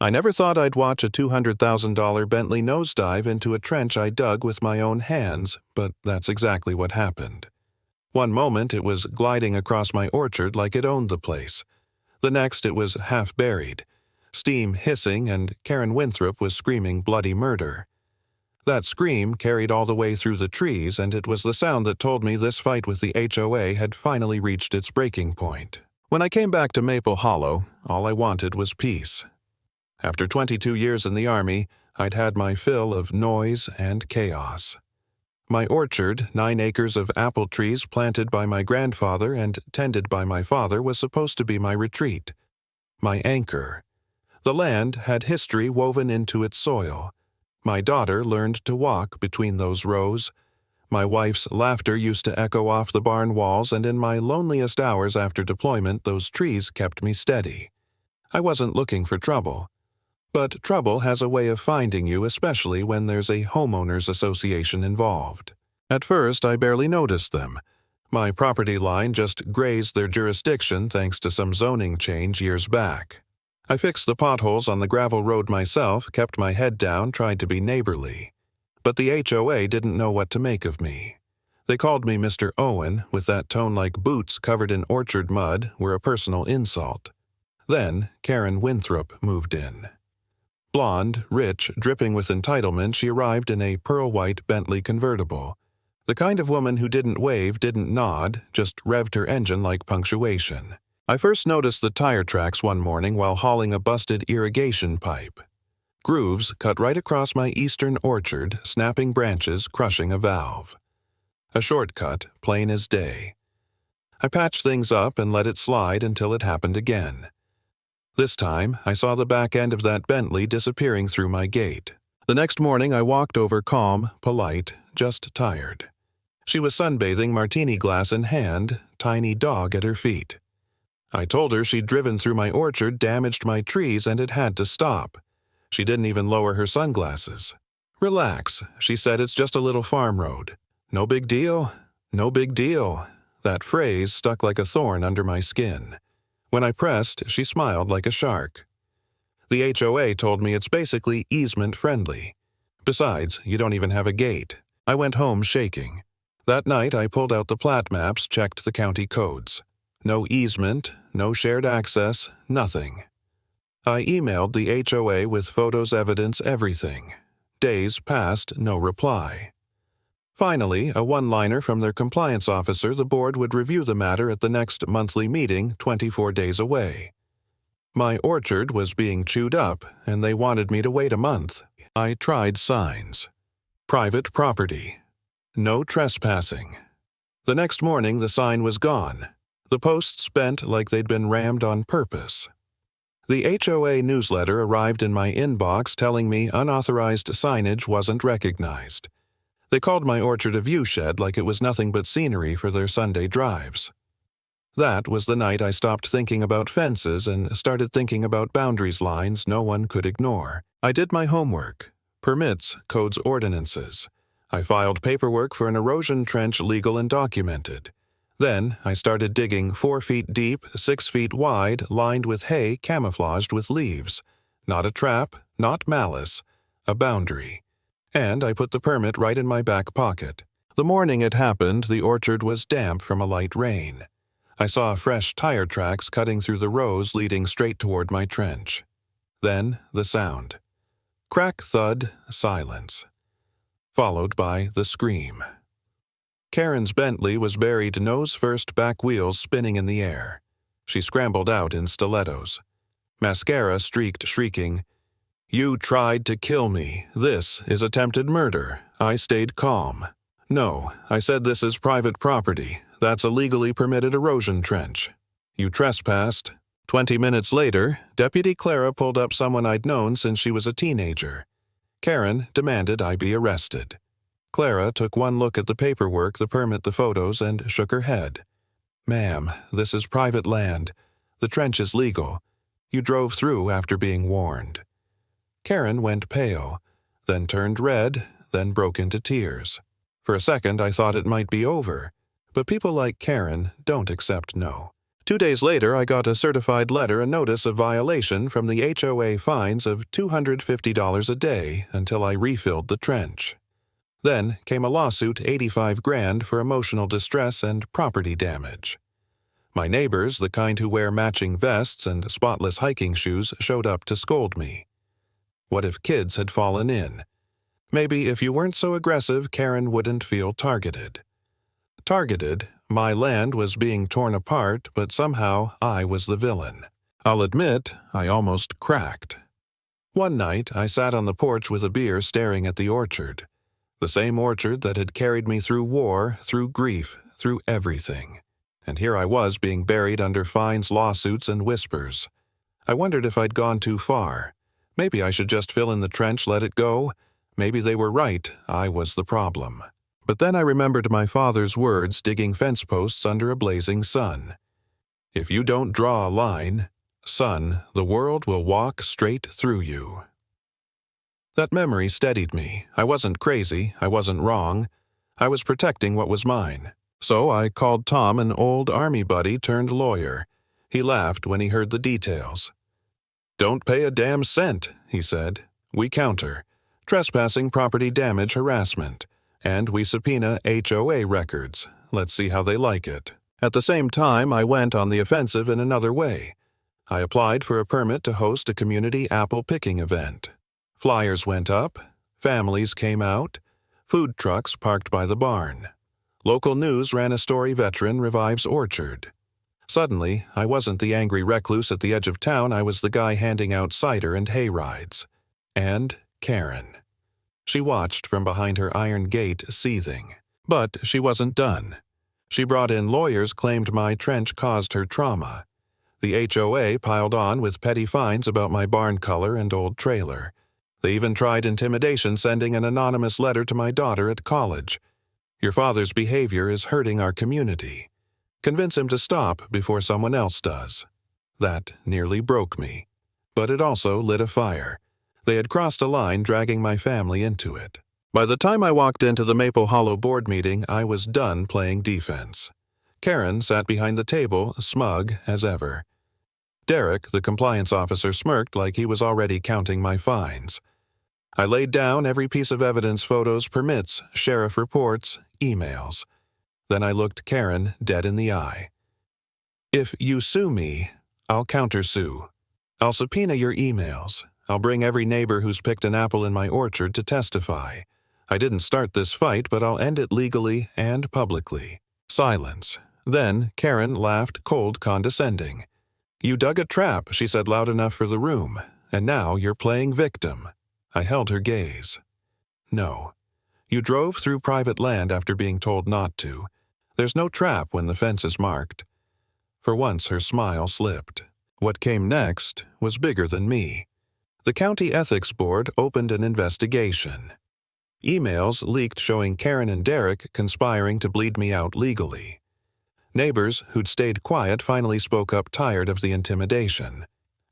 I never thought I'd watch a $200,000 Bentley nosedive into a trench I dug with my own hands, but that's exactly what happened. One moment it was gliding across my orchard like it owned the place. The next it was half buried, steam hissing, and Karen Winthrop was screaming bloody murder. That scream carried all the way through the trees, and it was the sound that told me this fight with the HOA had finally reached its breaking point. When I came back to Maple Hollow, all I wanted was peace. After 22 years in the Army, I'd had my fill of noise and chaos. My orchard, 9 acres of apple trees planted by my grandfather and tended by my father, was supposed to be my retreat, my anchor. The land had history woven into its soil. My daughter learned to walk between those rows. My wife's laughter used to echo off the barn walls, and in my loneliest hours after deployment, those trees kept me steady. I wasn't looking for trouble. But trouble has a way of finding you, especially when there's a homeowners association involved. At first, I barely noticed them. My property line just grazed their jurisdiction thanks to some zoning change years back. I fixed the potholes on the gravel road myself, kept my head down, tried to be neighborly. But the HOA didn't know what to make of me. They called me Mr. Owen, with that tone like boots covered in orchard mud were a personal insult. Then Karen Winthrop moved in. Blonde, rich, dripping with entitlement, she arrived in a pearl-white Bentley convertible. The kind of woman who didn't wave, didn't nod, just revved her engine like punctuation. I first noticed the tire tracks one morning while hauling a busted irrigation pipe. Grooves cut right across my eastern orchard, snapping branches, crushing a valve. A shortcut, plain as day. I patched things up and let it slide until it happened again. This time, I saw the back end of that Bentley disappearing through my gate. The next morning, I walked over calm, polite, just tired. She was sunbathing, martini glass in hand, tiny dog at her feet. I told her she'd driven through my orchard, damaged my trees, and it had to stop. She didn't even lower her sunglasses. "Relax," she said, "it's just a little farm road." "No big deal? No big deal." That phrase stuck like a thorn under my skin. When I pressed, she smiled like a shark. The HOA told me it's basically easement-friendly. Besides, you don't even have a gate. I went home shaking. That night, I pulled out the plat maps, checked the county codes. No easement, no shared access, nothing. I emailed the HOA with photos, evidence, everything. Days passed, no reply. Finally, a one-liner from their compliance officer, the board would review the matter at the next monthly meeting 24 days away. My orchard was being chewed up, and they wanted me to wait a month. I tried signs. Private property. No trespassing. The next morning, the sign was gone. The posts bent like they'd been rammed on purpose. The HOA newsletter arrived in my inbox telling me unauthorized signage wasn't recognized. They called my orchard a viewshed like it was nothing but scenery for their Sunday drives. That was the night I stopped thinking about fences and started thinking about boundaries lines no one could ignore. I did my homework. Permits, codes, ordinances. I filed paperwork for an erosion trench, legal and documented. Then I started digging 4 feet deep, 6 feet wide, lined with hay camouflaged with leaves. Not a trap, not malice, a boundary. And I put the permit right in my back pocket. The morning it happened, the orchard was damp from a light rain. I saw fresh tire tracks cutting through the rows leading straight toward my trench. Then the sound. Crack, thud, silence. Followed by the scream. Karen's Bentley was buried nose first, back wheels spinning in the air. She scrambled out in stilettos. Mascara streaked, shrieking, "You tried to kill me. This is attempted murder." I stayed calm. "No, I said this is private property. That's a legally permitted erosion trench. You trespassed." 20 minutes later, Deputy Clara pulled up someone I'd known since she was a teenager. Karen demanded I be arrested. Clara took one look at the paperwork, the permit, the photos, and shook her head. "Ma'am, this is private land. The trench is legal. You drove through after being warned." Karen went pale, then turned red, then broke into tears. For a second I thought it might be over, but people like Karen don't accept no. 2 days later, I got a certified letter, a notice of violation from the HOA fines of $250 a day until I refilled the trench. Then came a lawsuit, $85,000 for emotional distress and property damage. My neighbors, the kind who wear matching vests and spotless hiking shoes, showed up to scold me. What if kids had fallen in? Maybe if you weren't so aggressive, Karen wouldn't feel targeted. Targeted, my land was being torn apart, but somehow I was the villain. I'll admit, I almost cracked. One night, I sat on the porch with a beer staring at the orchard. The same orchard that had carried me through war, through grief, through everything. And here I was being buried under fines, lawsuits, and whispers. I wondered if I'd gone too far. Maybe I should just fill in the trench, let it go. Maybe they were right, I was the problem. But then I remembered my father's words digging fence posts under a blazing sun. If you don't draw a line, son, the world will walk straight through you. That memory steadied me. I wasn't crazy, I wasn't wrong. I was protecting what was mine. So I called Tom, an old army buddy turned lawyer. He laughed when he heard the details. "Don't pay a damn cent," he said. "We counter. Trespassing, property damage, harassment. And we subpoena HOA records. Let's see how they like it." At the same time, I went on the offensive in another way. I applied for a permit to host a community apple picking event. Flyers went up, families came out, food trucks parked by the barn. Local news ran a story, "Veteran revives orchard." Suddenly, I wasn't the angry recluse at the edge of town, I was the guy handing out cider and hay rides. And Karen. She watched from behind her iron gate, seething. But she wasn't done. She brought in lawyers, claimed my trench caused her trauma. The HOA piled on with petty fines about my barn color and old trailer. They even tried intimidation, sending an anonymous letter to my daughter at college. "Your father's behavior is hurting our community. Convince him to stop before someone else does." That nearly broke me. But it also lit a fire. They had crossed a line, dragging my family into it. By the time I walked into the Maple Hollow board meeting, I was done playing defense. Karen sat behind the table, smug as ever. Derek, the compliance officer, smirked like he was already counting my fines. I laid down every piece of evidence, photos, permits, sheriff reports, emails. Then I looked Karen dead in the eye. "If you sue me, I'll countersue. I'll subpoena your emails. I'll bring every neighbor who's picked an apple in my orchard to testify. I didn't start this fight, but I'll end it legally and publicly." Silence. Then Karen laughed, cold, condescending. "You dug a trap," she said loud enough for the room, "and now you're playing victim." I held her gaze. "No. You drove through private land after being told not to. There's no trap when the fence is marked." For once her smile slipped. What came next was bigger than me. The county ethics board opened an investigation. Emails leaked showing Karen and Derek conspiring to bleed me out legally. Neighbors who'd stayed quiet finally spoke up, tired of the intimidation.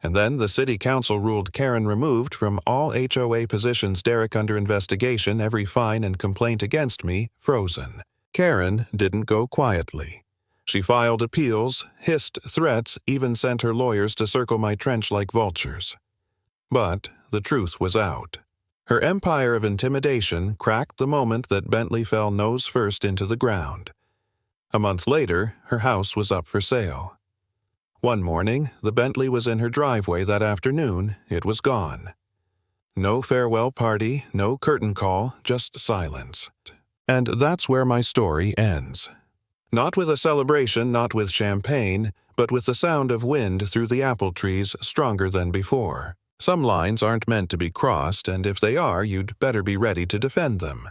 And then the city council ruled Karen removed from all HOA positions, Derek under investigation, every fine and complaint against me frozen. Karen didn't go quietly. She filed appeals, hissed threats, even sent her lawyers to circle my trench like vultures. But the truth was out. Her empire of intimidation cracked the moment that Bentley fell nose first into the ground. A month later, her house was up for sale. One morning, the Bentley was in her driveway. That afternoon, it was gone. No farewell party, no curtain call, just silence. And that's where my story ends. Not with a celebration, not with champagne, but with the sound of wind through the apple trees, stronger than before. Some lines aren't meant to be crossed, and if they are, you'd better be ready to defend them.